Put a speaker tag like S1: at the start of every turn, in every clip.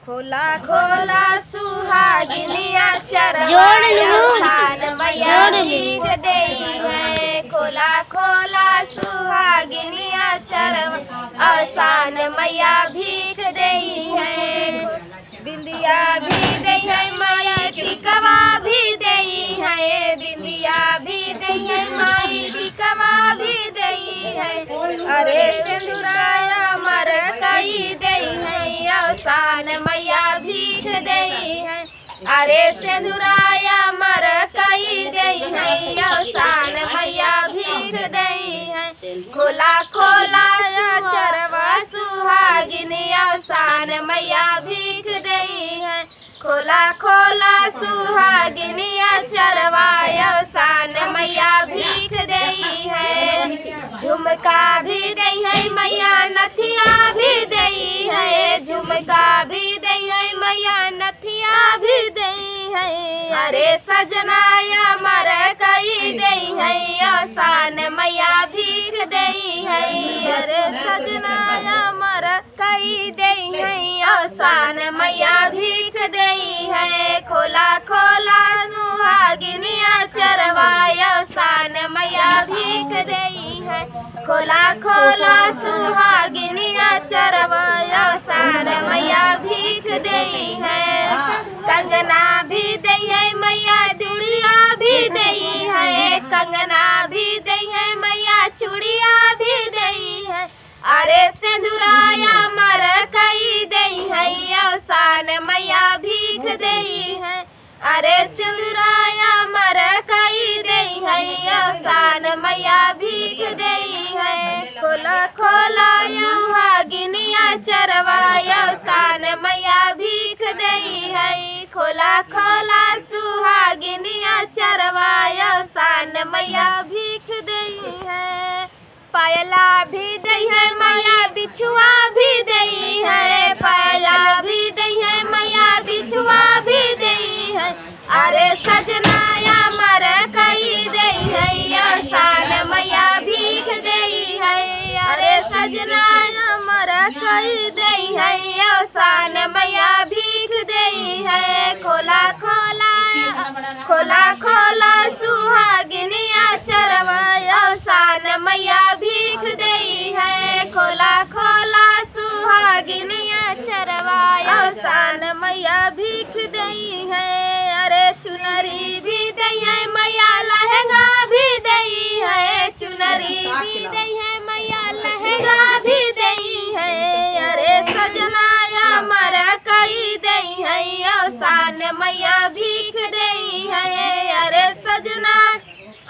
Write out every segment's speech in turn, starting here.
S1: खोला खोला सुहागिनिया चरवाया सान मैया भीख देई है। खोला खोला सुहागिनिया चरवा आसान मैया भीख देई है। बिंदिया भी दई है माई टिकवा भी दई है। बिंदिया भी दई है माई टिकवा भी दई है। अरे सिंदूराया मर कई दई है आसान मैया भीख दई है। अरे सिंदूराया मर कई दई है आसान मैया भीख दई है। खोला खोला चरवा सुहागिनी आसान मैया भीख दई है। खोला खोला सुहागिनी चरवाया आसान मैया भीख दई है। झुमका भी दई है मैया नथिया भी दई है। झुमका भी दई है मैया नथिया भी दई है। अरे सजनाया मर कई दई है आसान मैया भीख दई है। अरे सजनाया मर कई दई है आसान मैया भीख दई है। खोला खोला सुहागिनिया चरवाया आसान मैया भीख दई है। खोला खोला सुहागिनिया चरवाया आसान मैया भीख दई है। कंगना भी दई है मैया चूड़िया भी दई है। कंगना भी दई है मैया चूड़िया भी दई है। अरे सिंदूराया मर कई दई है आसान मैया भीख दई है। अरे सिंदूराया मर कई दई है आसान मैया भीख दई है। खोला खोला सुहागिनिया चरवाया आसान मैया भीख दई है। खोला खोला सुहागिनिया चरवाया आसान मैया भीख दई है। पायला भी दई है मैया बिछुआ भी दई है। पायला भी दई है मैया बिछुआ भी दई है। अरे सजनाया मर कई दई है आसान मैया भीख दई है। अरे सजनाया मर कई दई है आसान मैया भीख दई है। खोला खोला खोला खोला सुहागिनिया चरवाया आसान मैया भीख दई है। खोला खोला सुहागिनिया चरवाया आसान मैया भीख दई है। अरे चुनरी भी दई है मैया लहंगा भी दई है। चुनरी भी दई है मैया लहंगा भी दई है। अरे सजनाया मर कई दई है आसान मैया भीख दई है। अरे सजना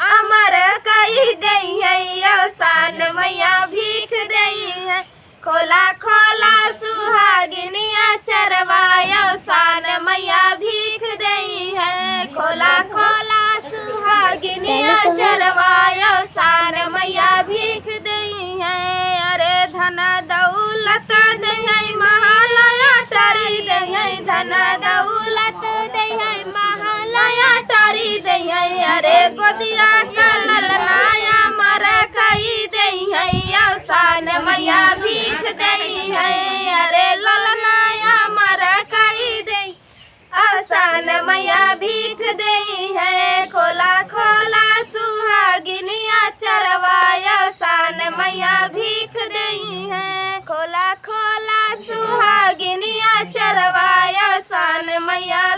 S1: अमर कई दई है आसान मैया भीख दई है। खोला खोला सुहागिनिया चरवाया आसान मैया भीख दई है। खोला खोला सुहागिनिया चरवाया आसान मैया भीख दई है। अरे धन दौलत दई है महालया टरी दई है। धन दौलत दई है महालया टरी दई है। अरे गोदिया का ललनाया मर कई दई है आसान मैया भीख दई है। अरे ललनाया मर कई दई आसान मैया भीख दई है। खोला खोला सुहागिनिया चरवाया आसान मैया भीख दई है। खोला खोला सुहागिनिया चरवाया आसान मैया